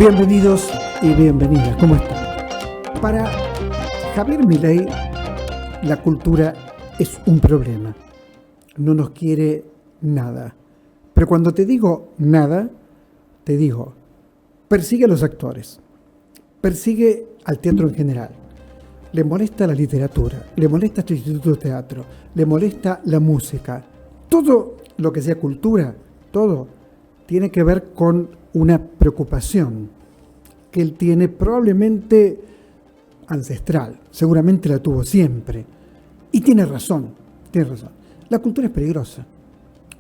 Bienvenidos y bienvenidas, ¿cómo están? Para Javier Milei, la cultura es un problema. No nos quiere nada. Pero cuando te digo nada, te digo, persigue a los actores, persigue al teatro en general. Le molesta la literatura, le molesta este instituto de teatro, le molesta la música. Todo lo que sea cultura, todo tiene que ver con una preocupación que él tiene probablemente ancestral, seguramente la tuvo siempre. Y tiene razón, tiene razón. La cultura es peligrosa.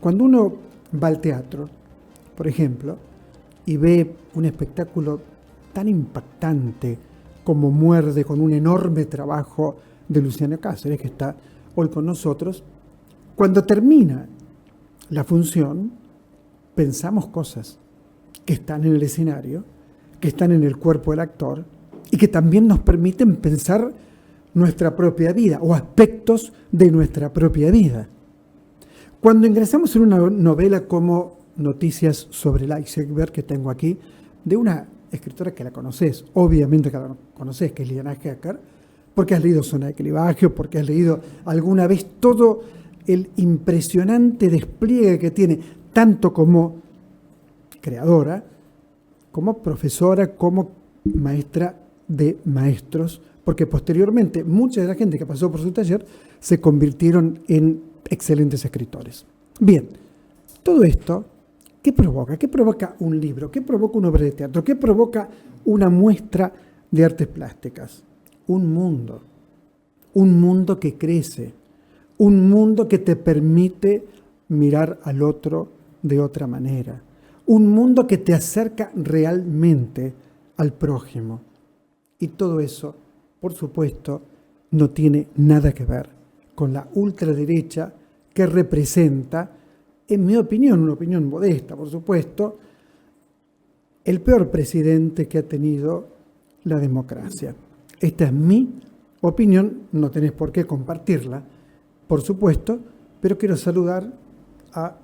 Cuando uno va al teatro, por ejemplo, y ve un espectáculo tan impactante como Muerde, con un enorme trabajo de Luciano Cáceres, que está hoy con nosotros, cuando termina la función, pensamos cosas que están en el escenario, que están en el cuerpo del actor y que también nos permiten pensar nuestra propia vida o aspectos de nuestra propia vida. Cuando ingresamos en una novela como Noticias sobre el iceberg, que tengo aquí, de una escritora que la conoces, obviamente que la conoces, que es Liliana Hecker, porque has leído Zona de Clivaje, porque has leído alguna vez todo el impresionante despliegue que tiene, tanto como creadora, como profesora, como maestra de maestros, porque posteriormente mucha de la gente que pasó por su taller se convirtieron en excelentes escritores. Bien, todo esto, ¿qué provoca? ¿Qué provoca un libro? ¿Qué provoca una obra de teatro? ¿Qué provoca una muestra de artes plásticas? Un mundo que crece, un mundo que te permite mirar al otro de otra manera, un mundo que te acerca realmente al prójimo. Y todo eso, por supuesto, no tiene nada que ver con la ultraderecha que representa, en mi opinión, una opinión modesta, por supuesto, el peor presidente que ha tenido la democracia. Esta es mi opinión, no tenés por qué compartirla, por supuesto, pero quiero saludar a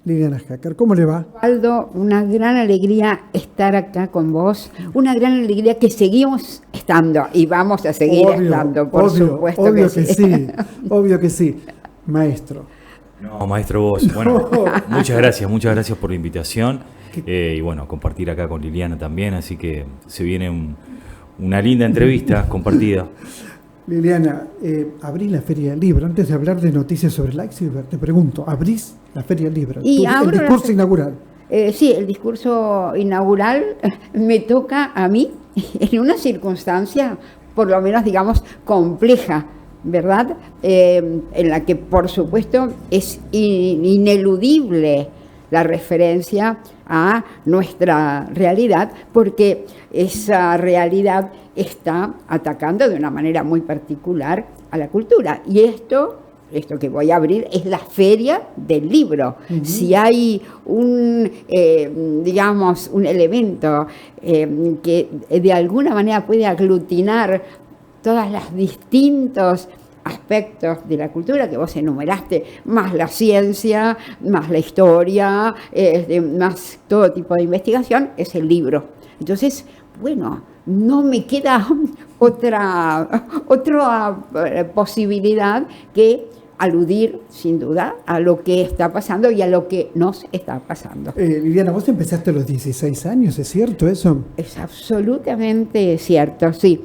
Liliana Hecker. ¿Cómo le va? Aldo, una gran alegría estar acá con vos, una gran alegría que seguimos estando y vamos a seguir estando, por supuesto. Obvio que sí, obvio que sí. Maestro. No, maestro vos. Bueno, muchas gracias por la invitación y bueno, compartir acá con Liliana también, así que se viene una linda entrevista compartida. Liliana, abrís la Feria del Libro. Antes de hablar de noticias sobre el iceberg, te pregunto, ¿abrís la Feria del Libro? El discurso inaugural. Sí, el discurso inaugural me toca a mí en una circunstancia, por lo menos, digamos, compleja, ¿verdad? En la que, por supuesto, es ineludible la referencia a nuestra realidad, porque esa realidad está atacando de una manera muy particular a la cultura. Y esto que voy a abrir es la Feria del Libro. Uh-huh. Si hay un elemento que de alguna manera puede aglutinar todos los distintos aspectos de la cultura que vos enumeraste, más la ciencia, más la historia, más todo tipo de investigación, es el libro. Entonces, bueno, no me queda otra posibilidad que aludir, sin duda, a lo que está pasando y a lo que nos está pasando. Liliana, vos empezaste a los 16 años, ¿es cierto eso? Es absolutamente cierto, sí.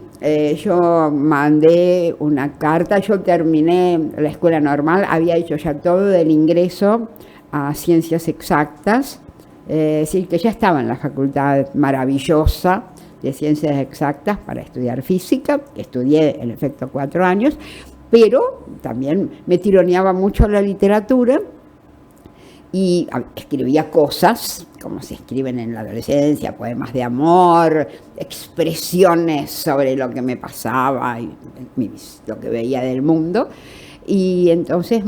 Yo mandé una carta, yo terminé la escuela normal, había hecho ya todo del ingreso a ciencias exactas, es decir, que ya estaba en la facultad maravillosa de ciencias exactas para estudiar física, que estudié en efecto 4 años, pero también me tironeaba mucho la literatura y escribía cosas, como se escriben en la adolescencia, poemas de amor, expresiones sobre lo que me pasaba y lo que veía del mundo. Y entonces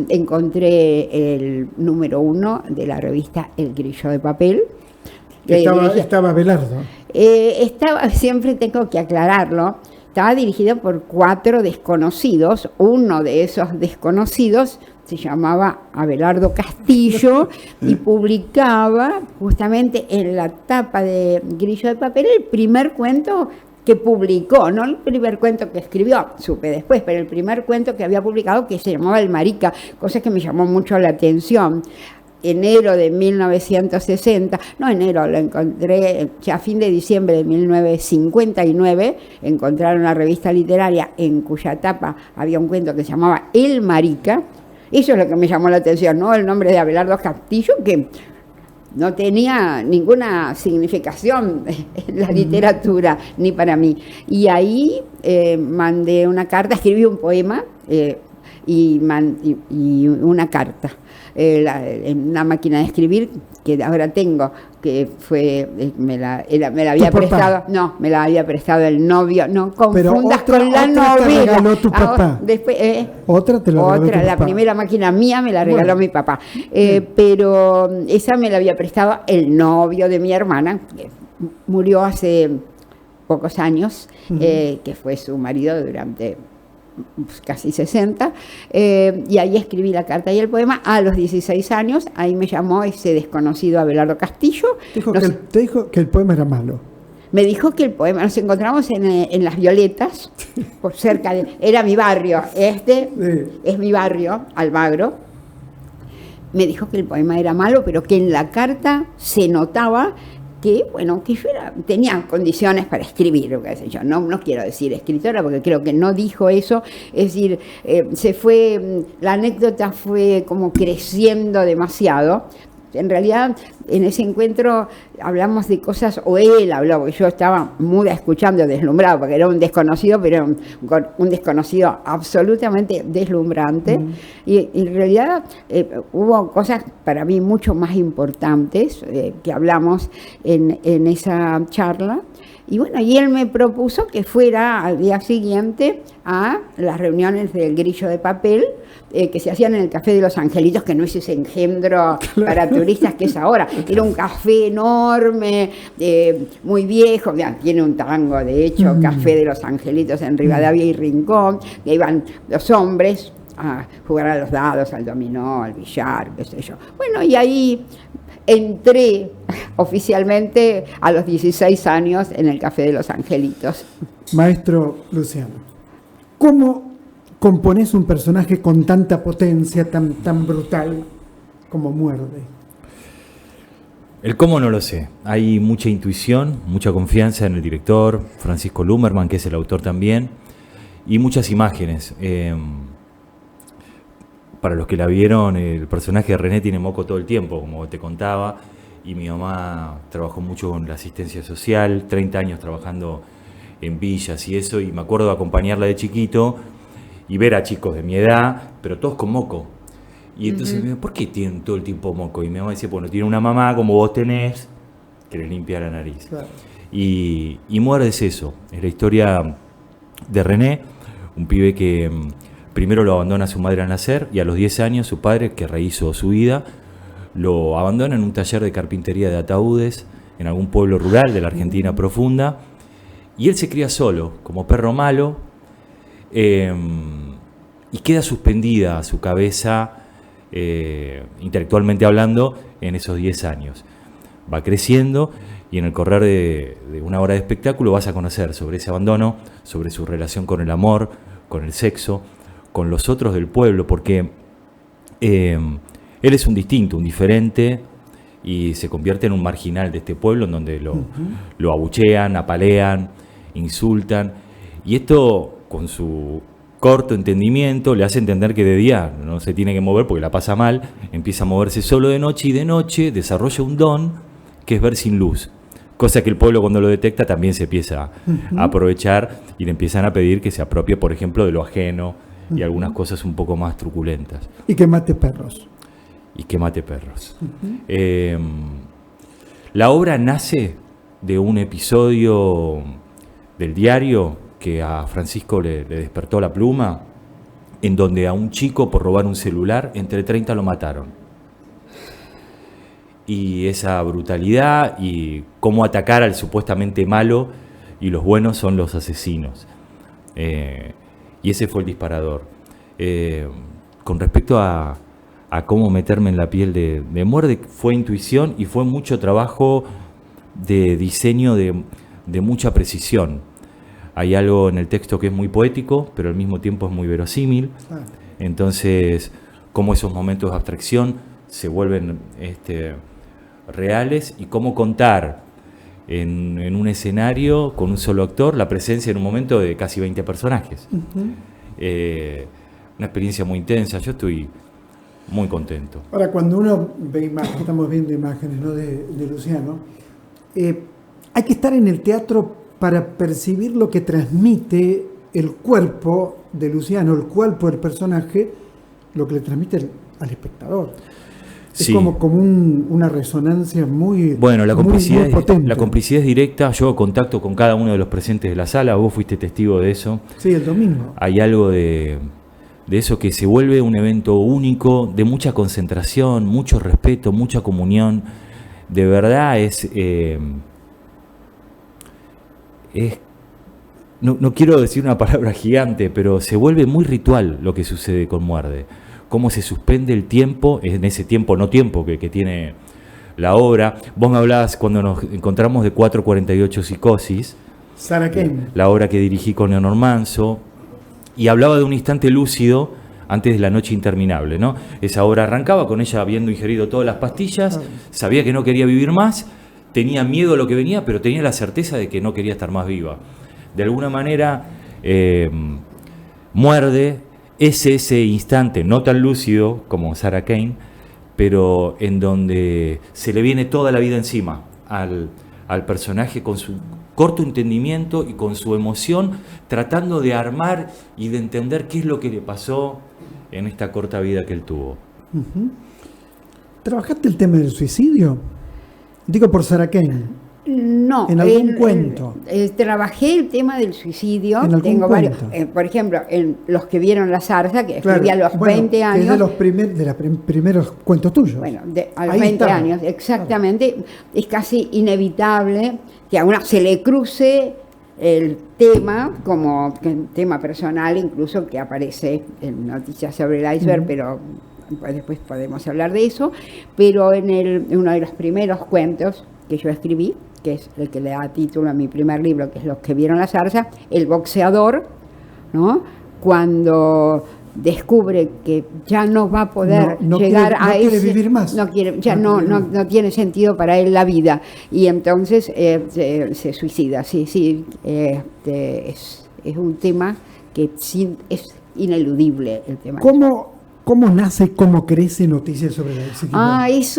encontré el número 1 de la revista El Grillo de Papel. Estaba Abelardo. Siempre tengo que aclararlo, estaba dirigido por 4 desconocidos. Uno de esos desconocidos se llamaba Abelardo Castillo y publicaba justamente en la tapa de Grillo de Papel el primer cuento que publicó, no el primer cuento que escribió, supe después, pero el primer cuento que había publicado, que se llamaba El Marica, cosa que me llamó mucho la atención. Enero de 1960, no enero, lo encontré a fin de diciembre de 1959, encontraron una revista literaria en cuya tapa había un cuento que se llamaba El Marica. Eso es lo que me llamó la atención, ¿no? El nombre de Abelardo Castillo, que no tenía ninguna significación en la literatura, ni para mí. Y ahí mandé una carta, escribí un poema y una carta. En una máquina de escribir que ahora tengo, que fue me la había prestado, no, me la había prestado el novio, no confundas con la novia. Te regaló tu papá. Después, otra te la regaló tu la papá. Primera máquina mía me la regaló mi papá, pero esa me la había prestado el novio de mi hermana, que murió hace pocos años, que fue su marido durante casi 60, y ahí escribí la carta y el poema a los 16 años. Ahí me llamó ese desconocido Abelardo Castillo. Te dijo que el poema era malo. Me dijo que el poema, nos encontramos en Las Violetas, por cerca de, era mi barrio, es mi barrio, Almagro. Me dijo que el poema era malo, pero que en la carta se notaba que, bueno, que yo tenía condiciones para escribir, qué sé yo. No quiero decir escritora, porque creo que no dijo eso. Es decir, la anécdota fue como creciendo demasiado. En realidad, en ese encuentro hablamos de cosas, o él habló, porque yo estaba muda escuchando, deslumbrado, porque era un desconocido, pero un desconocido absolutamente deslumbrante. Y en realidad hubo cosas para mí mucho más importantes que hablamos en esa charla. Y bueno, y él me propuso que fuera al día siguiente a las reuniones del Grillo de Papel, que se hacían en el Café de los Angelitos, que no es ese engendro para turistas que es ahora. Era un café enorme, muy viejo, tiene un tango, de hecho, Café de los Angelitos en Rivadavia y Rincón, que iban los hombres a jugar a los dados, al dominó, al billar, qué sé yo. Bueno, y ahí entré oficialmente a los 16 años en el Café de los Angelitos. Maestro Luciano, ¿cómo componés un personaje con tanta potencia, tan brutal como Muerde? El cómo no lo sé. Hay mucha intuición, mucha confianza en el director, Francisco Lummerman, que es el autor también, y muchas imágenes. Para los que la vieron, el personaje de René tiene moco todo el tiempo, como te contaba, y mi mamá trabajó mucho con la asistencia social, 30 años trabajando en villas y eso, y me acuerdo de acompañarla de chiquito y ver a chicos de mi edad, pero todos con moco. Y entonces me digo, ¿por qué tienen todo el tiempo moco? Y mi mamá decía, bueno, tiene una mamá como vos tenés, que les limpia la nariz. Claro. Y Muerde es eso, es la historia de René, un pibe que primero lo abandona a su madre al nacer, y a los 10 años su padre, que rehizo su vida, lo abandona en un taller de carpintería de ataúdes en algún pueblo rural de la Argentina profunda, y él se cría solo, como perro malo, y queda suspendida su cabeza, intelectualmente hablando, en esos 10 años. Va creciendo, y en el correr de una hora de espectáculo vas a conocer sobre ese abandono, sobre su relación con el amor, con el sexo, con los otros del pueblo, porque él es un distinto, un diferente, y se convierte en un marginal de este pueblo, en donde lo abuchean, apalean, insultan, y esto, con su corto entendimiento, le hace entender que de día no se tiene que mover porque la pasa mal, empieza a moverse solo de noche, y de noche desarrolla un don que es ver sin luz, cosa que el pueblo, cuando lo detecta, también se empieza a aprovechar, y le empiezan a pedir que se apropie, por ejemplo, de lo ajeno, y algunas cosas un poco más truculentas. Y que mate perros. La obra nace de un episodio del diario que a Francisco le despertó la pluma, en donde a un chico, por robar un celular, entre 30 lo mataron. Y esa brutalidad, y cómo atacar al supuestamente malo, y los buenos son los asesinos. Y ese fue el disparador. Con respecto a cómo meterme en la piel de Muerde, fue intuición y fue mucho trabajo de diseño de mucha precisión. Hay algo en el texto que es muy poético, pero al mismo tiempo es muy verosímil. Entonces, cómo esos momentos de abstracción se vuelven reales y cómo contar en un escenario con un solo actor la presencia en un momento de casi 20 personajes. Una experiencia muy intensa. Yo estoy muy contento. Ahora, cuando uno ve imágenes, estamos viendo imágenes, ¿no?, de Luciano, hay que estar en el teatro para percibir lo que transmite el cuerpo de Luciano, el cuerpo del personaje, lo que le transmite al espectador. Es Sí. como una resonancia muy, Bueno, muy potente. la complicidad es directa. Yo hago contacto con cada uno de los presentes de la sala. Vos fuiste testigo de eso. Sí, el domingo. Hay algo de eso que se vuelve un evento único, de mucha concentración, mucho respeto, mucha comunión. De verdad no quiero decir una palabra gigante, pero se vuelve muy ritual lo que sucede con Muerde. Cómo se suspende el tiempo, en ese tiempo no tiempo que tiene la obra. Vos me hablabas cuando nos encontramos de 448 Psicosis, Sarah Kane. la obra que dirigí con Leonor Manso, y hablaba de un instante lúcido antes de la noche interminable, ¿no? Esa obra arrancaba con ella habiendo ingerido todas las pastillas, sabía que no quería vivir más, tenía miedo a lo que venía, pero tenía la certeza de que no quería estar más viva. De alguna manera, Muerde es ese instante no tan lúcido como Sarah Kane, pero en donde se le viene toda la vida encima al personaje con su corto entendimiento y con su emoción, tratando de armar y de entender qué es lo que le pasó en esta corta vida que él tuvo. ¿Trabajaste el tema del suicidio? Digo por Sarah Kane. No, ¿En algún cuento? Trabajé el tema del suicidio. ¿En algún Tengo varios, cuento? por ejemplo, en Los que vieron la zarza, que escribí a los bueno, 20 que años. es de los primeros cuentos tuyos. Bueno, a los Ahí 20 está. años, exactamente. Es casi inevitable que a una se le cruce el tema como tema personal, incluso que aparece en Noticias sobre el Iceberg, pero pues después podemos hablar de eso. Pero en uno de los primeros cuentos que yo escribí, que es el que le da título a mi primer libro, que es Los que vieron la zarza, el boxeador, ¿no?, cuando descubre que ya no va a poder No llegar quiere- a no quiere ese... vivir más. No quiere, ya No no, quiere no, más. no tiene sentido para él la vida. Y entonces se suicida. Sí, es un tema que es ineludible, el tema. ¿Cómo nace, cómo crece Noticias sobre la Psiquis?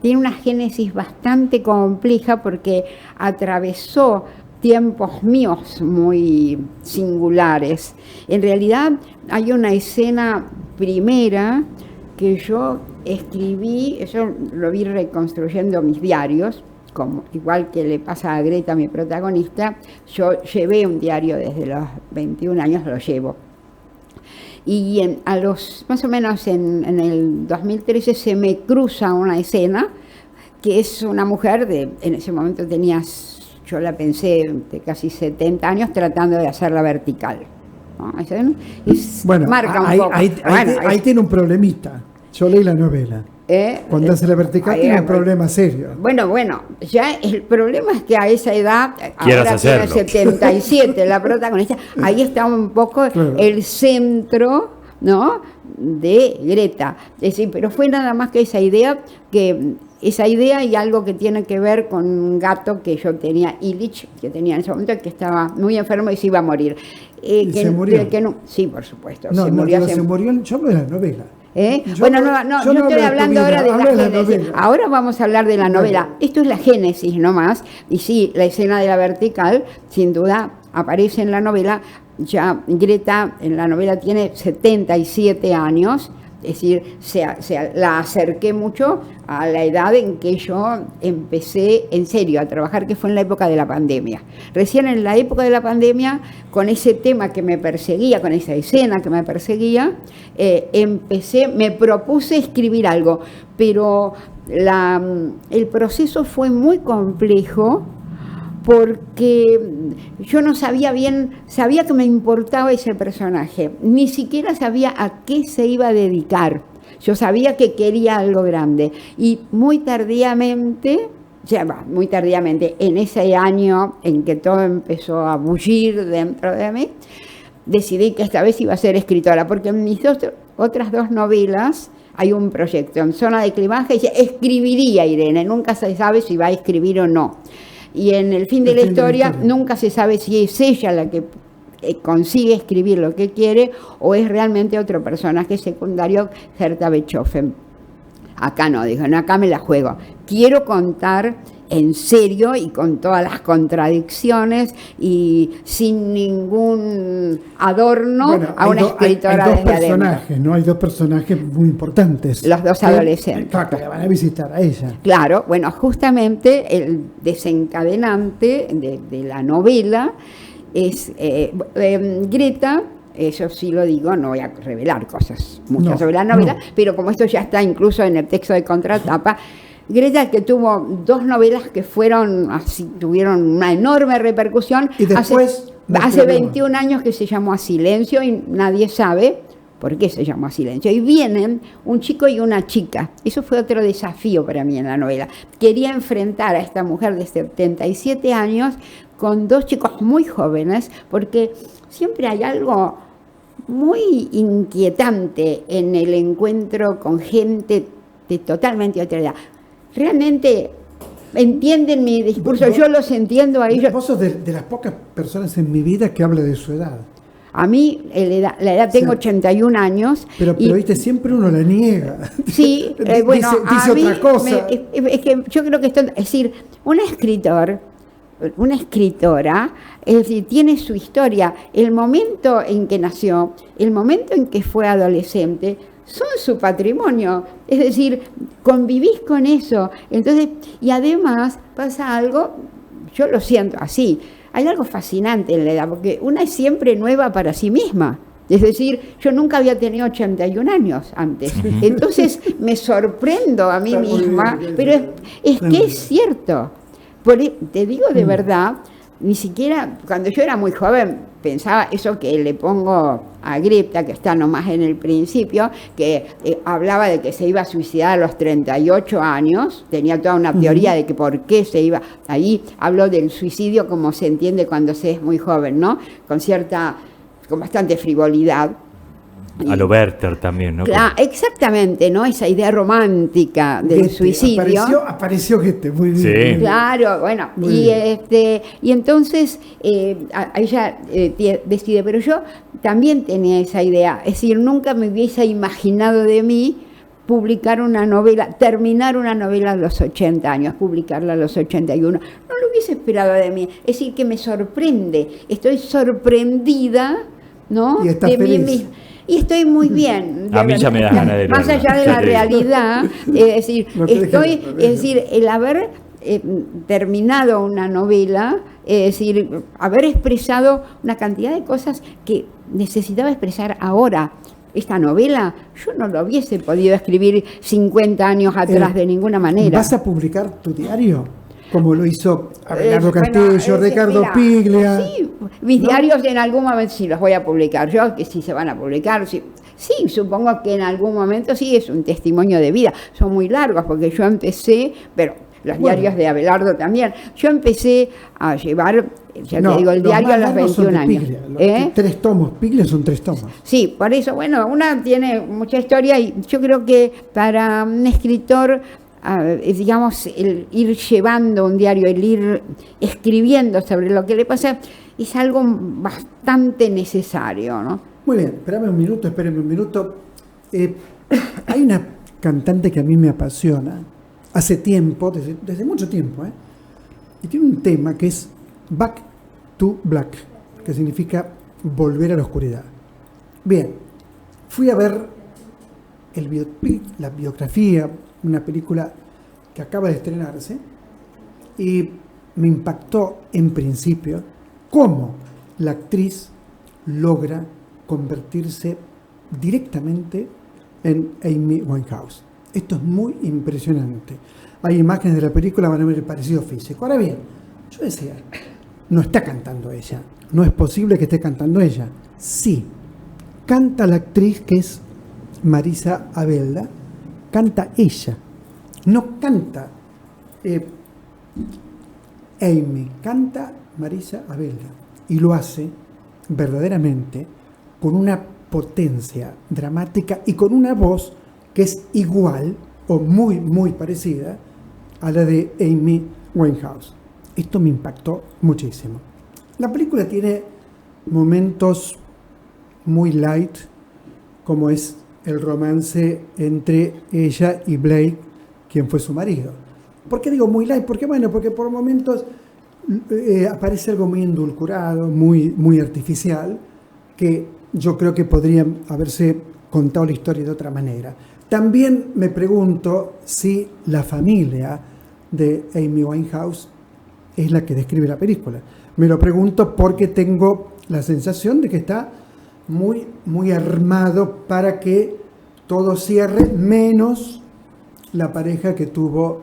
Tiene una génesis bastante compleja porque atravesó tiempos míos muy singulares. En realidad hay una escena primera que yo escribí, eso lo vi reconstruyendo mis diarios, igual que le pasa a Greta, mi protagonista. Yo llevé un diario desde los 21 años, lo llevo. Y más o menos en el 2013 se me cruza una escena que es una mujer en ese momento yo la pensé de casi 70 años tratando de hacerla vertical, ¿no? Bueno, marca un ahí, poco. ahí tiene un problemita. Yo leí la novela. Cuando hace la vertical tiene un problema serio. Bueno, ya el problema es que a esa edad, Quieras ahora tiene hacerlo. 77, la protagonista, ahí está un poco Claro. el centro, ¿no?, de Greta. Es decir, pero fue nada más que esa idea y algo que tiene que ver con un gato que yo tenía, Illich, que tenía en ese momento, que estaba muy enfermo y se iba a morir. ¿Y se murió? Sí, por supuesto. No, se no, murió se murió. Yo hablo de la novela. Yo Bueno, no yo estoy hablo hablando de tu vida, ahora de hablo de la la génesis. novela. Ahora vamos a hablar de la Bueno. novela. Esto es la génesis nomás. Y sí, la escena de la vertical, sin duda, aparece en la novela. Ya Greta en la novela tiene 77 años. Es decir, la acerqué mucho a la edad en que yo empecé en serio a trabajar, que fue en la época de la pandemia. Recién en la época de la pandemia, con ese tema que me perseguía, con esa escena que me perseguía, me propuse escribir algo, pero el proceso fue muy complejo porque yo no sabía bien, sabía que me importaba ese personaje, ni siquiera sabía a qué se iba a dedicar. Yo sabía que quería algo grande y muy tardíamente, en ese año en que todo empezó a bullir dentro de mí, decidí que esta vez iba a ser escritora, porque en mis otras 2 novelas hay un proyecto en Zona de Clivaje, y escribiría Irene, nunca se sabe si va a escribir o no. Y en El fin de la historia nunca se sabe si es ella la que consigue escribir lo que quiere o es realmente otro personaje secundario, Herta Beethoven. Acá no, dijo, no, acá me la juego. Quiero contar en serio y con todas las contradicciones y sin ningún adorno a una escritora hay dos desde personajes, adentro. ¿no? Hay 2 personajes muy importantes. Los 2 adolescentes. Claro, que la van a visitar a ella. Claro, bueno, justamente el desencadenante de la novela es Greta. Eso sí lo digo, no voy a revelar muchas sobre la novela, pero como esto ya está incluso en el texto de contratapa, Greta, que tuvo 2 novelas que tuvieron una enorme repercusión, y después hace 21 años que se llamó A Silencio y nadie sabe por qué se llamó A Silencio. Y vienen un chico y una chica. Eso fue otro desafío para mí en la novela. Quería enfrentar a esta mujer de 77 años con 2 chicos muy jóvenes, porque siempre hay algo muy inquietante en el encuentro con gente de totalmente otra edad. Realmente entienden mi discurso, yo los entiendo a ellos. Vos sos de las pocas personas en mi vida que habla de su edad. A mí la edad tengo 81 años. Pero viste, siempre uno la niega. Sí, bueno, dice otra cosa. Es que yo creo que esto, es decir, una escritora, es decir, tiene su historia. El momento en que nació, el momento en que fue adolescente, son su patrimonio. Es decir, convivís con eso. Entonces, y además pasa algo, yo lo siento así, hay algo fascinante en la edad, porque una es siempre nueva para sí misma. Es decir, yo nunca había tenido 81 años antes. Entonces me sorprendo a mí misma, pero es que es cierto. Te digo de verdad, ni siquiera cuando yo era muy joven pensaba eso que le pongo a Greta, que está nomás en el principio, que hablaba de que se iba a suicidar a los 38 años, tenía toda una teoría de que por qué se iba. Ahí habló del suicidio como se entiende cuando se es muy joven, ¿no? Con bastante frivolidad. A lo Werther también, ¿no? Claro, exactamente, ¿no? Esa idea romántica del suicidio. Apareció muy bien. Sí. Claro, bueno, y entonces ella decide, pero yo también tenía esa idea, es decir, nunca me hubiese imaginado de mí publicar una novela, terminar una novela a los 80 años, publicarla a los 81. No lo hubiese esperado de mí, es decir, que me sorprende, estoy sorprendida, ¿no? Y estás feliz. Mí misma. Y estoy muy bien. A mí ya me da ganas de más allá de la realidad, es decir, el haber terminado una novela, es decir, haber expresado una cantidad de cosas que necesitaba expresar ahora. Esta novela yo no lo hubiese podido escribir 50 años atrás de ninguna manera. ¿Vas a publicar tu diario? Como lo hizo Abelardo Castillo, Ricardo Piglia. Sí, mis diarios en algún momento sí los voy a publicar yo, que sí se van a publicar. Sí, supongo que en algún momento sí es un testimonio de vida. Son muy largos porque yo empecé, pero los diarios de Abelardo también. Yo empecé a llevar, te digo, el diario a los 21 años. 3 tomos, Piglia son 3 tomos. Sí, por eso, bueno, una tiene mucha historia y yo creo que para un escritor, digamos, el ir llevando un diario, el ir escribiendo sobre lo que le pasa, es algo bastante necesario, ¿no? Muy bien, espérame un minuto. Hay una cantante que a mí me apasiona, hace tiempo, desde mucho tiempo, y tiene un tema que es Back to Black, que significa volver a la oscuridad. Bien, fui a ver la biografía, una película que acaba de estrenarse, y me impactó en principio cómo la actriz logra convertirse directamente en Amy Winehouse. Esto es muy impresionante. Hay imágenes de la película, van a ver el parecido físico. Ahora bien, Yo decía, no está cantando ella, no es posible que esté cantando ella. Sí, canta la actriz que es Marisa Abelda, canta ella, no canta Amy, canta Marisa Abelda, y lo hace verdaderamente con una potencia dramática y con una voz que es igual o muy, muy parecida a la de Amy Winehouse. Esto me impactó muchísimo. La película tiene momentos muy light, como es el romance entre ella y Blake, quien fue su marido. ¿Por qué digo muy light? Porque por momentos aparece algo muy endulcorado, muy, muy artificial, que yo creo que podría haberse contado la historia de otra manera. También me pregunto si la familia de Amy Winehouse es la que describe la película. Me lo pregunto porque tengo la sensación de que está muy, muy armado para que todo cierre, menos la pareja que tuvo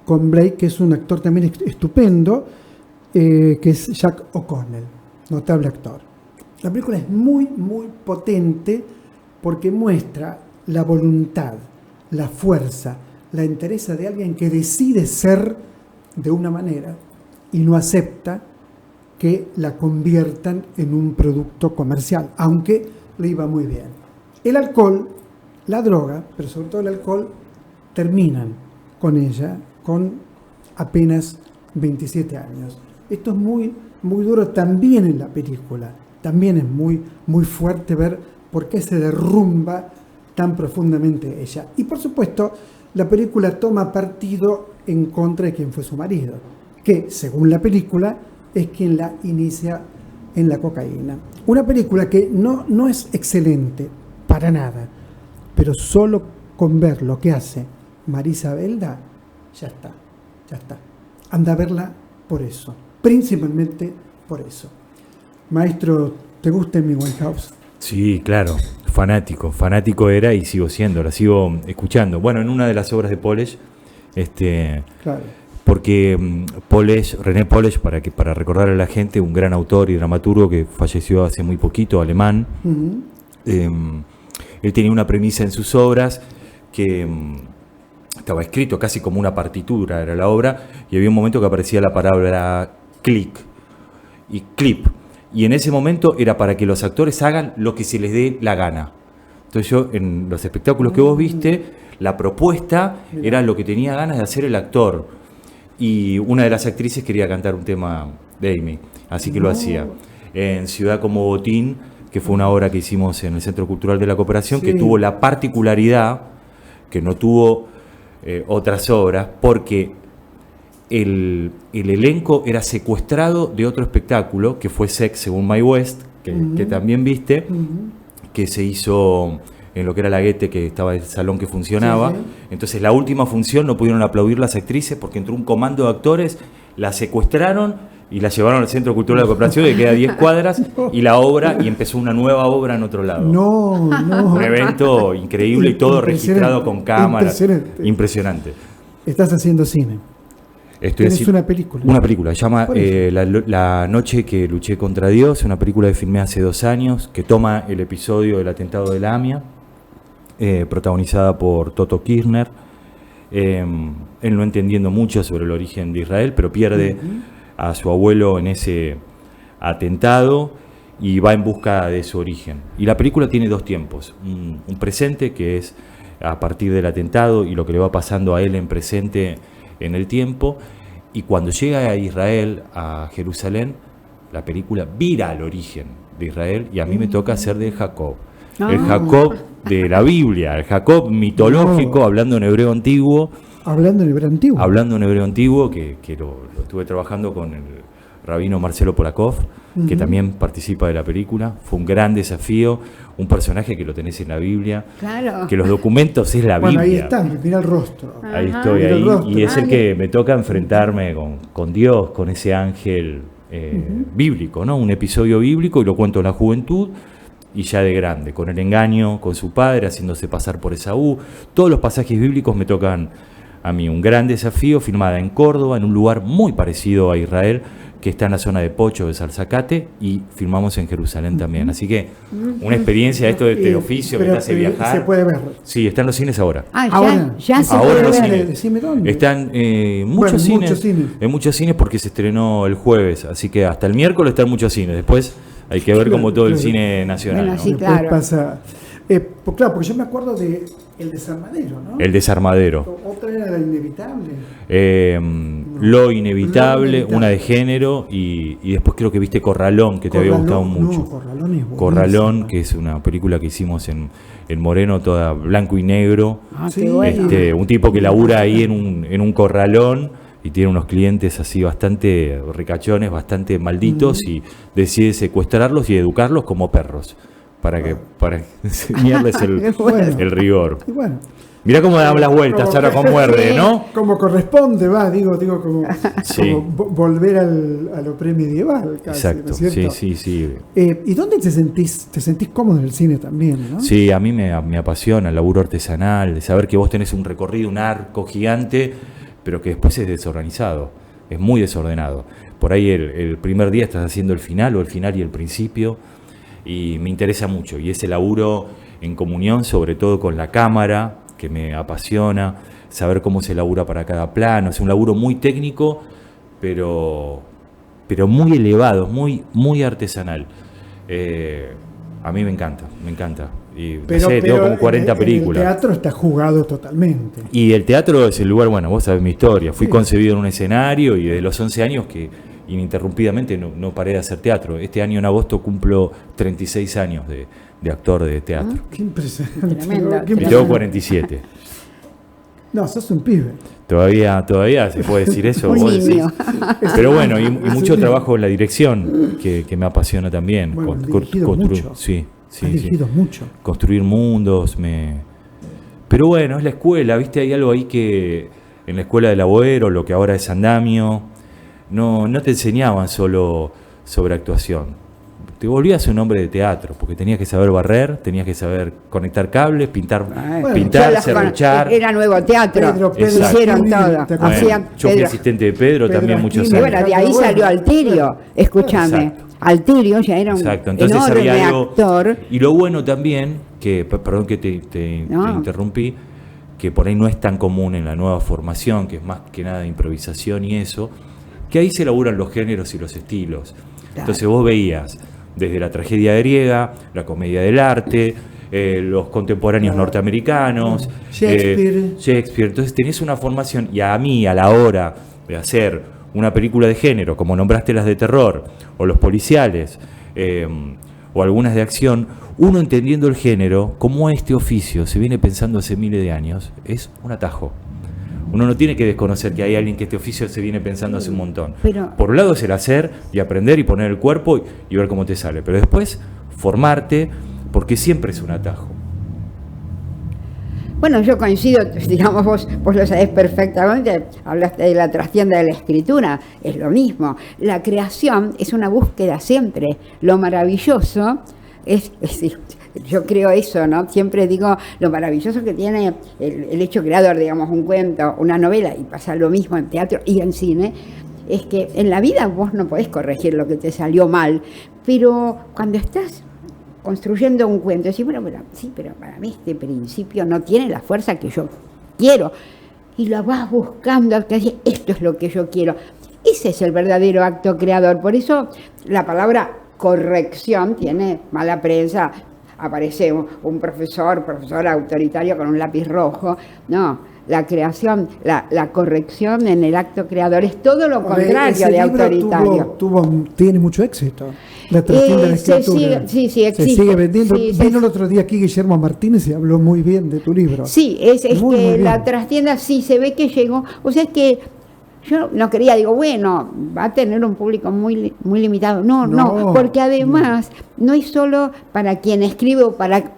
con Blake, que es un actor también estupendo, que es Jack O'Connell, notable actor. La película es muy, muy potente porque muestra la voluntad, la fuerza, la entereza de alguien que decide ser de una manera y no acepta que la conviertan en un producto comercial, aunque le iba muy bien. El alcohol, la droga, pero sobre todo el alcohol, terminan con ella con apenas 27 años. Esto es muy, muy duro también en la película. También es muy, muy fuerte ver por qué se derrumba tan profundamente ella. Y por supuesto, la película toma partido en contra de quien fue su marido, que según la película es quien la inicia en la cocaína. Una película que no es excelente, para nada, pero solo con ver lo que hace Marisa Abelda, ya está. Anda a verla por eso, principalmente por eso. Maestro, ¿te gusta Amy Winehouse? Sí, claro, fanático era y sigo siendo, la sigo escuchando. Bueno, en una de las obras de Polish, claro. Porque René Polish, para recordarle a la gente, un gran autor y dramaturgo que falleció hace muy poquito, alemán. Uh-huh. Él tenía una premisa en sus obras que estaba escrito casi como una partitura, era la obra, y había un momento que aparecía la palabra click y clip. Y en ese momento era para que los actores hagan lo que se les dé la gana. Entonces yo, en los espectáculos que vos viste, la propuesta era lo que tenía ganas de hacer el actor. Y una de las actrices quería cantar un tema de Amy, así que lo hacía. En Ciudad como Botín, que fue una obra que hicimos en el Centro Cultural de la Cooperación, que tuvo la particularidad que no tuvo otras obras, porque el elenco era secuestrado de otro espectáculo, que fue Sex según My West, que también viste, que se hizo en lo que era la Goethe, que estaba el salón que funcionaba. Entonces la última función no pudieron aplaudir las actrices porque entró un comando de actores, la secuestraron y la llevaron al Centro Cultural de la Cooperación, que queda a 10 cuadras, y la obra, y empezó una nueva obra en otro lado. Un evento increíble y todo registrado con cámaras. Impresionante. Estás haciendo cine. ¿Tienes una película? Una película, se llama La noche que luché contra Dios, una película que filmé hace 2 años, que toma el episodio del atentado de la AMIA, protagonizada por Toto Kirchner. Él no entendiendo mucho sobre el origen de Israel, pero pierde a su abuelo en ese atentado y va en busca de su origen. Y la película tiene 2 tiempos, un presente, que es a partir del atentado y lo que le va pasando a él en presente en el tiempo, y cuando llega a Israel, a Jerusalén, la película vira al origen de Israel, y a mí me toca ser de Jacob. El Jacob de la Biblia, el Jacob mitológico, hablando en hebreo antiguo. Hablando en hebreo antiguo, que lo estuve trabajando con el rabino Marcelo Polakov, que también participa de la película. Fue un gran desafío, un personaje que lo tenés en la Biblia, que los documentos es la Biblia. Ahí está, mira el rostro. Ahí estoy, ahí, y es el que me toca enfrentarme con Dios, con ese ángel bíblico, ¿no? Un episodio bíblico, y lo cuento en la juventud y ya de grande, con el engaño con su padre, haciéndose pasar por Esaú. Todos los pasajes bíblicos me tocan a mí un gran desafío, filmada en Córdoba, en un lugar muy parecido a Israel, que está en la zona de Pocho, de Salzacate, y filmamos en Jerusalén también. Así que una experiencia esto de este oficio que te hace viajar. ¿Se puede ver? Sí, está en los cines ahora. Ahora, ya se ahora puede los ver. cines. Decime dónde. Están muchos cines, en muchos cines porque se estrenó el jueves, así que hasta el miércoles están muchos cines. Después hay que ver como todo el cine nacional. Bueno, ¿no? sí, Después claro. pasa, claro, porque yo me acuerdo de El Desarmadero, ¿no? El Desarmadero. Otra era La Inevitable. Lo Inevitable, Inevitable. una de género, y después creo que viste Corralón, que te había gustado mucho. No, Corralón es buenísima. Corralón, que es una película que hicimos en Moreno, toda blanco y negro. Ah, Sí, qué bueno. Un tipo que labura ahí en un corralón y tiene unos clientes así bastante ricachones, bastante malditos, y decide secuestrarlos y educarlos como perros para enseñarles el rigor. Y bueno, Mirá cómo damos las vueltas ahora con Muerde, ¿no? como corresponde, digo como, Sí. como volver a lo premedieval casi, ¿no Exacto, es cierto? sí. ¿Y dónde te sentís cómodo en el cine también, no? Sí, a mí me apasiona el laburo artesanal, de saber que vos tenés un recorrido, un arco gigante, pero que después es desorganizado, es muy desordenado. Por ahí el primer día estás haciendo el final o el final y el principio, y me interesa mucho. Y ese laburo en comunión, sobre todo con la cámara, que me apasiona, saber cómo se labura para cada plano. Es un laburo muy técnico, pero muy elevado, muy artesanal. A mí me encanta. Y no sé, tengo como 40 películas. El teatro está jugado totalmente. Y el teatro es el lugar, bueno, vos sabés mi historia. Fui concebido en un escenario y desde los 11 años que ininterrumpidamente no paré de hacer teatro. Este año en agosto cumplo 36 años de actor de teatro. Qué impresionante. Tremendo. Qué Y tengo impresionante. 47. No, sos un pibe. Todavía se puede decir eso. Un vos decís. niño. Pero bueno, y mucho trabajo en la dirección, que me apasiona también. Bueno, has dirigido mucho. Sí. Has dirigido mucho. Construir mundos. Pero bueno, es la escuela, ¿viste? Hay algo ahí que en la escuela del Aboero, lo que ahora es Andamio, no te enseñaban solo sobre actuación. Te volvías un hombre de teatro, porque tenías que saber barrer, tenías que saber conectar cables, pintar, Yo serruchar. Era nuevo teatro, Pedro hicieron Chini, todo. ¿te acuerdas? Hacían Yo fui Pedro- asistente de Pedro también Pedro muchos Chini. Y años. bueno, de ahí Bueno. salió Altirio, escúchame. Exacto. Altirio ya era un Exacto, entonces enorme había algo. actor. Y lo bueno también, perdón que te No. interrumpí, que por ahí no es tan común en la nueva formación, que es más que nada de improvisación y eso, que ahí se laburan los géneros y los estilos. Claro. Entonces vos veías desde la tragedia griega, la comedia del arte, los contemporáneos norteamericanos, Shakespeare. Entonces tenés una formación, y a mí a la hora de hacer una película de género, como nombraste las de terror, o los policiales, o algunas de acción, uno entendiendo el género, como este oficio se viene pensando hace miles de años, es un atajo. Uno no tiene que desconocer que hay alguien que este oficio se viene pensando hace un montón. Pero- Por un lado es el hacer y aprender y poner el cuerpo y ver cómo te sale, pero después formarte, porque siempre es un atajo. Bueno, yo coincido, digamos, vos lo sabés perfectamente, hablaste de la trastienda de la escritura, es lo mismo. La creación es una búsqueda siempre. Lo maravilloso es decir, yo creo eso, ¿no? Siempre digo lo maravilloso que tiene el hecho creador, digamos, un cuento, una novela, y pasa lo mismo en teatro y en cine, es que en la vida vos no podés corregir lo que te salió mal, pero cuando estás construyendo un cuento, decís, bueno, pero para mí este principio no tiene la fuerza que yo quiero, y lo vas buscando, que decís, esto es lo que yo quiero. Ese es el verdadero acto creador. Por eso la palabra corrección tiene mala prensa. Aparece un profesor autoritario con un lápiz rojo. No, la creación, la corrección en el acto creador es todo lo contrario Ese de libro autoritario. tiene mucho éxito. La trastienda de la Se escritura. sigue- sí, Se existe. sigue vendiendo. Sí, Vino el otro día aquí Guillermo Martínez y habló muy bien de tu libro. Sí, es Muy, que muy la bien. trastienda sí se ve que llegó. O sea, es que yo no quería, digo, bueno, va a tener un público muy limitado. No, No. porque además no es solo para quien escribe,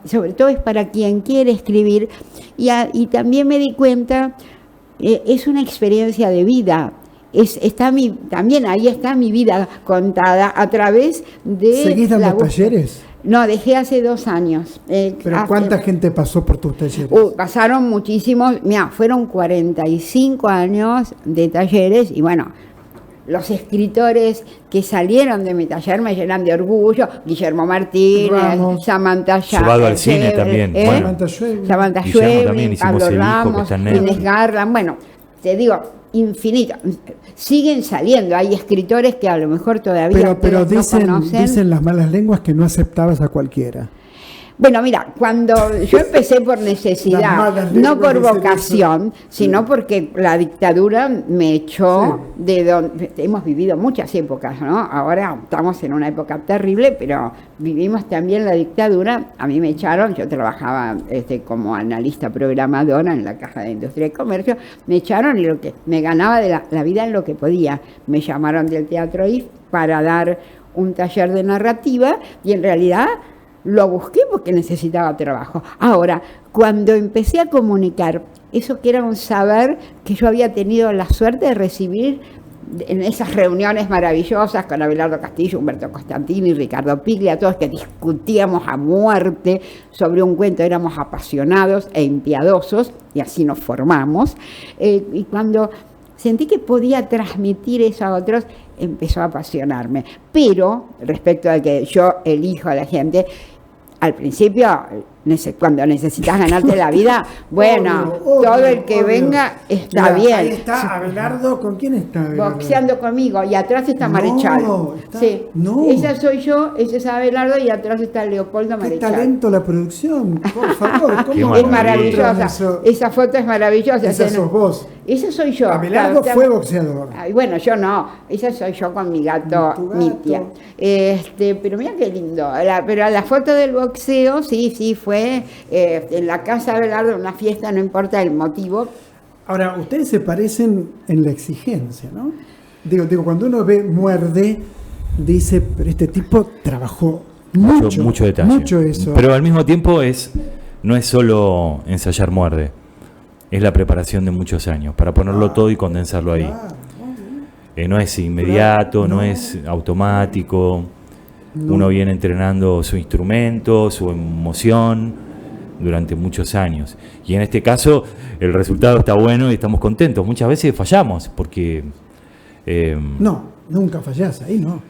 sobre todo es para quien quiere escribir. Y también me di cuenta, es una experiencia de vida. También ahí está mi vida contada a través de ¿Seguís dando la búsqueda. talleres? No, dejé hace 2 años. Pero ¿cuánta gente pasó por tus talleres? Pasaron muchísimos, mira, fueron 45 años de talleres y bueno, los escritores que salieron de mi taller me llenan de orgullo. Guillermo Martínez, Ramos. Samantha Llevado al cine también. Bueno. Samantha Guillermo Schweblin, también, hicimos Pablo El hijo, que Ramos, está en Netflix. Inés Garland, bueno, te digo, infinito. Siguen saliendo, hay escritores que a lo mejor todavía Pero ustedes no conocen. dicen las malas lenguas que no aceptabas a cualquiera. Bueno, mira, cuando yo empecé por Las necesidad, malas no por lenguas dicen vocación, sino porque la dictadura me echó de donde hemos vivido muchas épocas, ¿no? Ahora estamos en una época terrible, pero vivimos también la dictadura. A mí me echaron, yo trabajaba como analista programadora en la Caja de Industria y Comercio, me echaron y lo que me ganaba de la vida en lo que podía. Me llamaron del Teatro IF para dar un taller de narrativa y en realidad lo busqué porque necesitaba trabajo. Ahora, cuando empecé a comunicar eso que era un saber que yo había tenido la suerte de recibir en esas reuniones maravillosas con Abelardo Castillo, Humberto Costantini, Ricardo Piglia, todos que discutíamos a muerte sobre un cuento, éramos apasionados e impiadosos, y así nos formamos. Y cuando sentí que podía transmitir eso a otros, empezó a apasionarme. Pero, respecto a que yo elijo a la gente, al principio, cuando necesitas ganarte la vida, bueno, Obvio, todo el que obvio. venga está Mira, bien. Ahí está Abelardo, ¿con quién está Abelardo? Boxeando conmigo, y atrás está No, Marechal. está- Sí, no. esa soy yo, ese es Abelardo, y atrás está Leopoldo Qué Marechal. talento la producción, por favor. Qué ¿Cómo Es maravilla. maravillosa, esa foto es maravillosa. Esa sos vos. Esa soy yo. Abelardo Claro, fue boxeador. Ay, bueno, yo no, esa soy yo con mi gato, Tu gato. Mitia. Pero mira qué lindo. Pero la foto del boxeo, sí, fue en la casa de Abelardo, una fiesta, no importa el motivo. Ahora, ustedes se parecen en la exigencia, ¿no? Digo, cuando uno ve Muerde, dice, pero este tipo trabajó mucho detalle. mucho eso. Pero al mismo tiempo no es solo ensayar Muerde, es la preparación de muchos años, para ponerlo todo y condensarlo ahí. Claro, No es inmediato, no No. es automático. No. Uno viene entrenando su instrumento, su emoción durante muchos años. Y en este caso el resultado está bueno y estamos contentos. Muchas veces fallamos porque... No, nunca fallás, ahí no.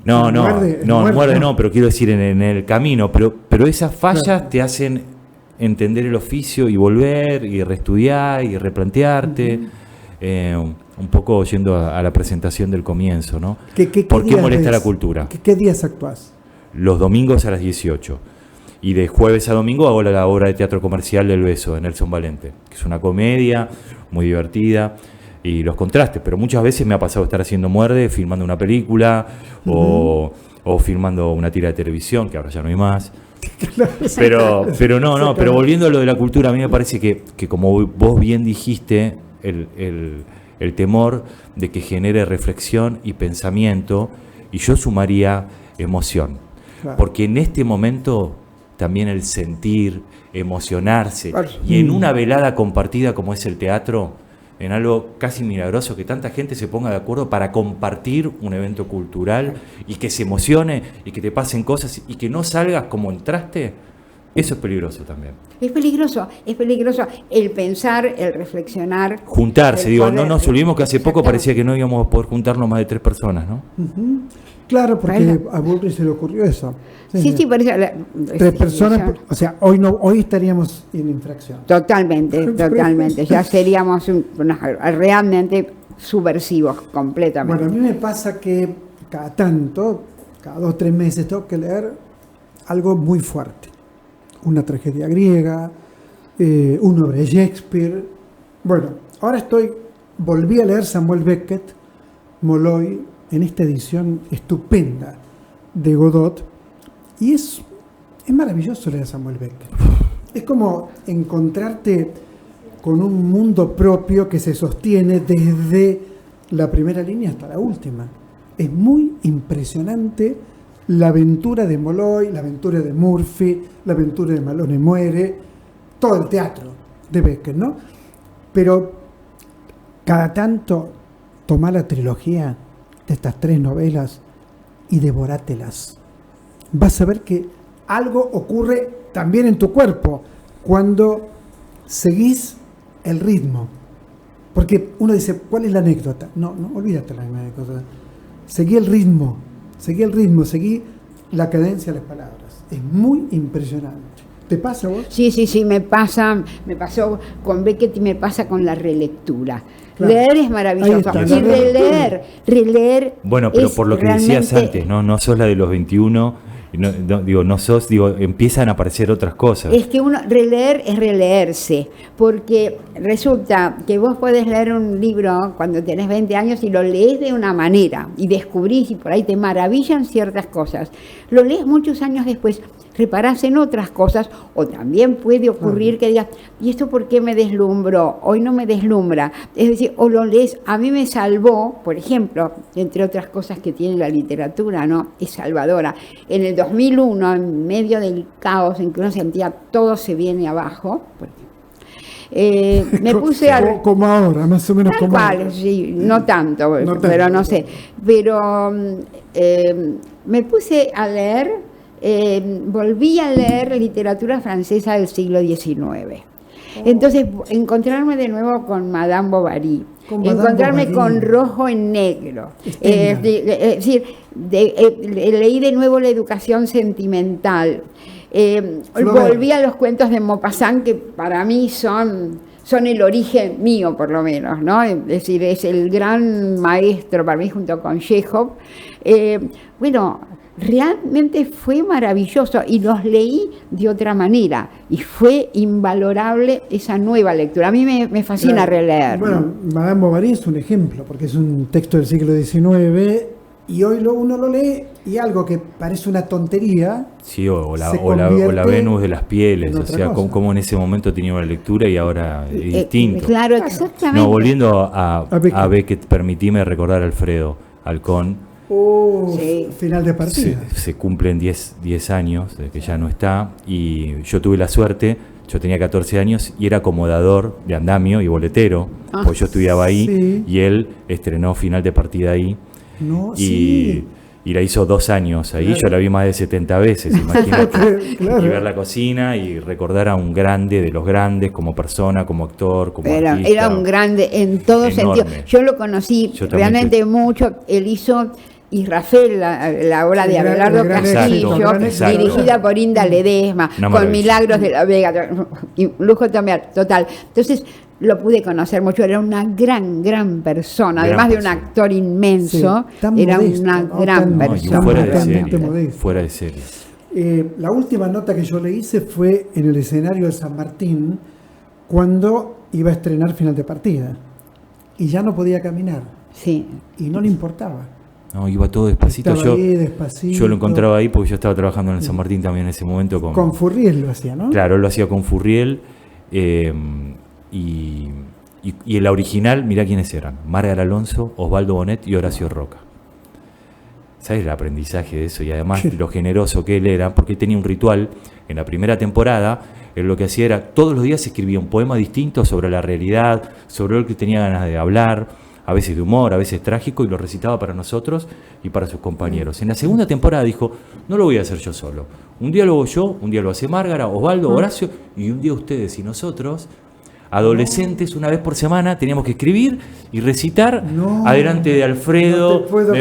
No, En no, Muerde- en no, en Muerde Muerde no. no, pero quiero decir en el camino. Pero esas fallas Claro. te hacen entender el oficio y volver y reestudiar y replantearte. Un poco yendo a la presentación del comienzo, ¿no? ¿Por qué días molesta ves? la cultura? ¿Qué días actuás? Los domingos a las 18. Y de jueves a domingo hago la obra de teatro comercial del Beso de Nelson Valente, que es una comedia muy divertida. Y los contrastes, pero muchas veces me ha pasado estar haciendo Muerde, filmando una película o filmando una tira de televisión, que ahora ya no hay más. Pero no, volviendo a lo de la cultura, a mí me parece que como vos bien dijiste, el temor de que genere reflexión y pensamiento, y yo sumaría emoción. Claro. Porque en este momento también el sentir, emocionarse, Claro. y en una velada compartida como es el teatro, en algo casi milagroso, que tanta gente se ponga de acuerdo para compartir un evento cultural y que se emocione y que te pasen cosas y que no salgas como entraste, eso es peligroso también. Es peligroso el pensar, el reflexionar. Juntarse, el digo, poder- no nos olvidemos que hace poco Exactamente. parecía que no íbamos a poder juntarnos más de 3 personas, ¿no? Ujú. Claro, porque Bueno. a Bullrich se le ocurrió eso. Sí, por eso. 3 personas, o sea, hoy estaríamos en infracción. Totalmente. Ya seríamos realmente subversivos completamente. Bueno, a mí me pasa que cada 2 o 3 meses tengo que leer algo muy fuerte. Una tragedia griega, una obra de Shakespeare. Bueno, ahora volví a leer Samuel Beckett, Molloy, en esta edición estupenda de Godot, y es maravilloso leer a Samuel Beckett. Es como encontrarte con un mundo propio que se sostiene desde la primera línea hasta la última. Es muy impresionante la aventura de Molloy, la aventura de Murphy, la aventura de Malone Muere, todo el teatro de Beckett, ¿no? Pero cada tanto toma la trilogía de estas 3 novelas y devorátelas. Vas a ver que algo ocurre también en tu cuerpo cuando seguís el ritmo. Porque uno dice, ¿cuál es la anécdota? No, olvídate la anécdota. Seguí el ritmo, seguí la cadencia de las palabras. Es muy impresionante. ¿Te pasa a vos? Sí, me pasó con Beckett y me pasa con la relectura. Claro. Leer es maravilloso. Ahí está, Y releer. Bueno, pero es por lo que decías realmente- antes, no sos la de los 21, empiezan a aparecer otras cosas. Es que releer es releerse, porque resulta que vos podés leer un libro cuando tenés 20 años y lo lees de una manera y descubrís y por ahí te maravillan ciertas cosas. Lo lees muchos años después, reparás en otras cosas, o también puede ocurrir que digas, ¿y esto por qué me deslumbró? Hoy no me deslumbra. Es decir, o lo lees, a mí me salvó, por ejemplo, entre otras cosas que tiene la literatura, ¿no? Es salvadora. En el 2001, en medio del caos en que uno sentía todo se viene abajo, me puse a... Como ahora, más o menos Tal como cual, ahora. sí, no tanto, No pero tanto. no sé. Pero me puse a leer, volví a leer literatura francesa del siglo XIX. Entonces, encontrarme de nuevo con Madame Bovary, Con Madame encontrarme Bovary. con Rojo en Negro. Stendhal. Es decir, leí de nuevo La educación sentimental. Flaubert. Volví a los cuentos de Maupassant, que para mí son el origen mío, por lo menos, ¿no? Es decir, es el gran maestro para mí, junto con Chekhov. Bueno, realmente fue maravilloso y los leí de otra manera y fue invalorable esa nueva lectura. A mí me fascina Claro. releer. Bueno, Madame Bovary es un ejemplo, porque es un texto del siglo XIX y hoy uno lo lee y algo que parece una tontería. Sí, o la se Venus convierte de las pieles, en o otra sea, cosa. como en ese momento tenía una lectura y ahora es distinto. Claro, exactamente. No, volviendo a Beckett. Beckett, permitime recordar a Alfredo Halcón. Sí. Final de partida. Se cumplen 10 años de que ya no está y yo tuve la suerte, yo tenía 14 años y era acomodador de andamio y boletero, pues yo estudiaba ahí Sí. y él estrenó Final de partida ahí No, y, sí. y la hizo 2 años ahí, Claro. yo la vi más de 70 veces, imagínate. Claro. Y ver la cocina y recordar a un grande de los grandes como persona, como actor, como artista. Era un grande en todo Enorme. sentido. Yo lo conocí Yo también realmente mucho. Él hizo Israfel, la obra de El gran- Abelardo el gran Castillo, éxito, exacto. dirigida por Inda Ledesma, Una con maravilla. Milagros de la Vega, y un lujo también, total. Entonces lo pude conocer mucho, era una gran persona, Gran además de un persona. actor inmenso, Sí, tan era modesto, una ¿no? gran Tan- No, y persona. fuera de totalmente serie. modesto. Fuera de serie. La última nota que yo le hice fue en el escenario de San Martín, cuando iba a estrenar Final de partida. Y ya no podía caminar. Sí. Y no le importaba. No, iba todo despacito. Estaba ahí despacito. Yo lo encontraba ahí porque yo estaba trabajando en el San Martín también en ese momento. Con Furriel lo hacía, ¿no? Claro, él lo hacía con Furriel. Y en la original, mirá quiénes eran. Margar Alonso, Osvaldo Bonet y Horacio Roca. ¿Sabes el aprendizaje de eso? Y además Sí. lo generoso que él era, porque él tenía un ritual. En la primera temporada, él lo que hacía era, todos los días escribía un poema distinto sobre la realidad, sobre lo que tenía ganas de hablar, a veces de humor, a veces trágico, y lo recitaba para nosotros y para sus compañeros. En la segunda temporada dijo, no lo voy a hacer yo solo. Un día lo hago yo, un día lo hace Márgara, Osvaldo, Horacio, y un día ustedes y nosotros, adolescentes, una vez por semana, teníamos que escribir y recitar No, adelante de Alfredo. no te puedo-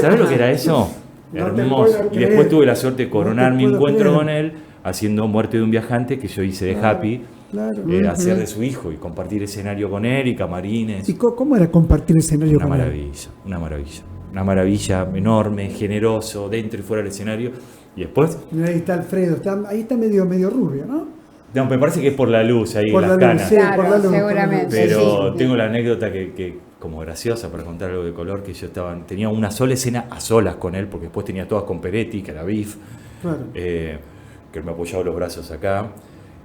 ¿Sabes lo que era eso? No te Hermoso. puedo Y después creer. tuve la suerte de coronar No te mi puedo encuentro creer. con él haciendo Muerte de un viajante, que yo hice de Happy, Claro. hacer de su hijo y compartir escenario con él y camarines. ¿Y cómo era compartir escenario Una con él? maravilla, una maravilla. Una maravilla enorme, generoso, dentro y fuera del escenario. Y después, Mira, ahí está Alfredo, ahí está medio rubio, ¿no? no, me parece que es por la luz ahí, Por las la luz, canas. sí. Claro, por la luz, seguramente. Pero sí. tengo la anécdota que como graciosa para contar algo de color, que yo tenía una sola escena a solas con él, porque después tenía todas con Peretti, que era Biff, Claro. que él me apoyaba los brazos acá,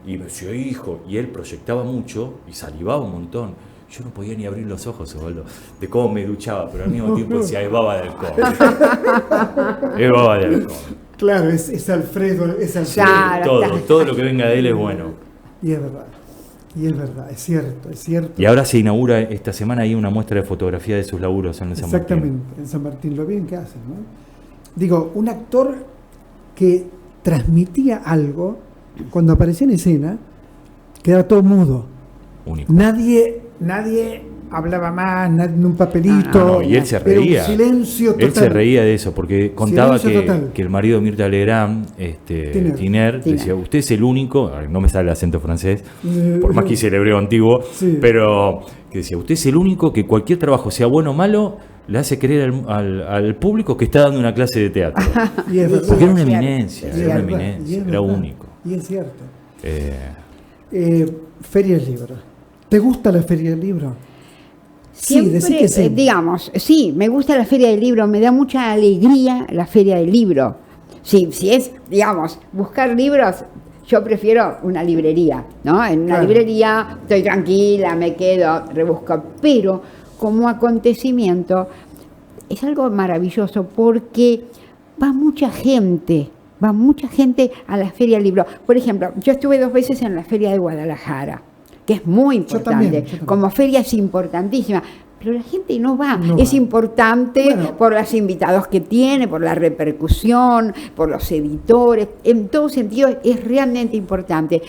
y me decía, hijo, y él proyectaba mucho y salivaba un montón. Yo no podía ni abrir los ojos, Osvaldo, de cómo me duchaba, pero al mismo tiempo decía, es baba de alcohol. Es baba de alcohol. Claro, es Alfredo, es Alfredo. Claro. Todo lo que venga de él es bueno. Y es verdad, es cierto. Y ahora se inaugura esta semana ahí una muestra de fotografía de sus laburos en el San Martín. Exactamente, en San Martín, lo bien que hacen, ¿no? Digo, un actor que transmitía algo, cuando aparecía en escena, quedaba todo mudo. Único. Nadie hablaba más, nadie, un papelito. No, y él se reía. Era un silencio total. Él se reía de eso, porque contaba Silencio que el marido de Mirta Legrand, Tiner, decía, usted es el único, no me sale el acento francés, por más que hice el hebreo antiguo, Sí. pero que decía, usted es el único que cualquier trabajo, sea bueno o malo, le hace creer al público que está dando una clase de teatro. Y es verdad. Porque era una cierto. eminencia, Y era una es verdad, eminencia, y es era verdad. único. Y es cierto. Eh, Feria del Libro. ¿Te gusta la Feria del Libro? Siempre, decí que sí. digamos, sí, me gusta la Feria del Libro, me da mucha alegría la Feria del Libro. Sí, si es, digamos, buscar libros, yo prefiero una librería, ¿no? En una Claro. librería estoy tranquila, me quedo, rebusco, pero como acontecimiento es algo maravilloso porque va mucha gente a la Feria del Libro. Por ejemplo, yo estuve 2 veces en la Feria de Guadalajara, que es muy importante. Yo también. Como feria es importantísima, pero la gente no va. No es va. importante Bueno. por los invitados que tiene, por la repercusión, por los editores. En todo sentido es realmente importante.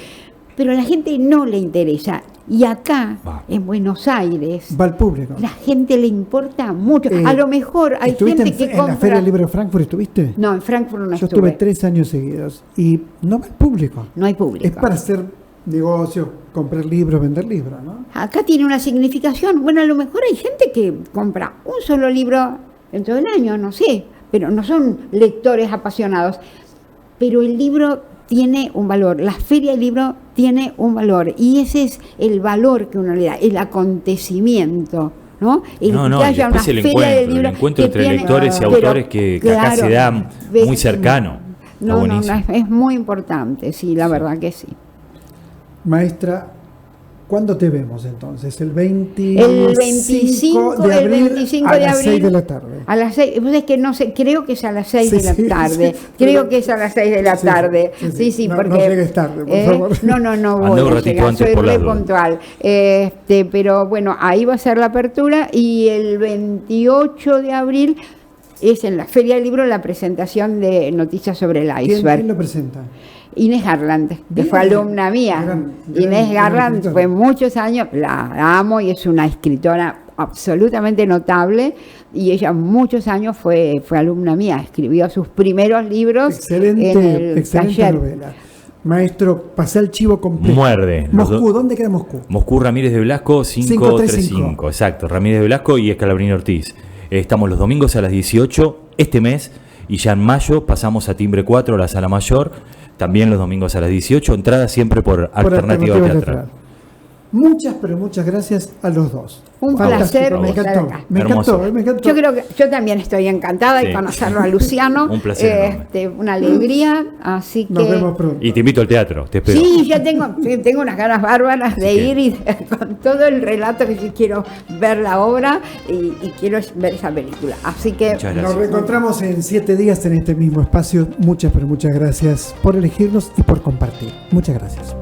Pero a la gente no le interesa. Y acá, Va. en Buenos Aires, Va al público. la gente le importa mucho. Eh, A lo mejor hay ¿Estuviste gente que en compra... la Feria del Libro de Frankfurt? ¿Estuviste? No, en Frankfurt no Yo estuve. estuve 3 años seguidos y no va al público. No hay público. Es para hacer negocios, comprar libros, vender libros, ¿no? Acá tiene una significación. Bueno, a lo mejor hay gente que compra un solo libro en todo el año, no sé, pero no son lectores apasionados. Pero el libro tiene un valor, la Feria del Libro tiene un valor, y ese es el valor que uno le da, el acontecimiento, ¿no? y después el encuentro entre tiene- lectores y pero, autores que acá claro, se da ves- muy cercano. Está No, buenísimo. es muy importante, sí, la verdad que sí. Maestra, ¿cuándo te vemos entonces? El 25, El 25 de abril, a a las 6 de la tarde. A las 6, pues es que no sé, creo que es a las 6 Sí, de la sí, tarde. sí. Creo que es a las 6 de la Sí, tarde. sí, Sí, sí. sí, No- porque. no llegues tarde, por favor. No Andá voy un a ratito llegar, antes soy por las re dudas. puntual. Pero bueno, ahí va a ser la apertura, y el 28 de abril es en la Feria del Libro la presentación de Noticias sobre el ¿Quién Iceberg. lo presenta? Inés Garland, que Bien. fue alumna mía. Gran Inés Garland escritora. fue muchos años, la amo y es una escritora absolutamente notable, y ella muchos años fue alumna mía, escribió sus primeros libros en el Excelente taller. novela. Maestro, pasé el chivo completo. Muerde. Moscú, ¿dónde queda Moscú? Moscú Ramírez de Blasco 535. 535, exacto, Ramírez de Blasco y Escalabrini Ortiz. Estamos los domingos a las 18 este mes, y ya en mayo pasamos a Timbre 4, la Sala Mayor, también los domingos a las 18, entrada siempre por Alternativa Teatral. Muchas, pero muchas gracias a los dos. Un Fantástico, placer me estar encantó. acá. Me Hermoso. encantó, me encantó. Yo creo que yo también estoy encantada Sí. de conocerlo a Luciano. Un placer Una alegría, así que Nos vemos pronto. Y te invito al teatro, te espero. sí, ya tengo unas ganas bárbaras de Así que- ir y con todo el relato que yo quiero ver la obra y quiero ver esa película. Así que Muchas Nos gracias. reencontramos en 7 días en este mismo espacio. Muchas, pero muchas gracias por elegirnos y por compartir. Muchas gracias.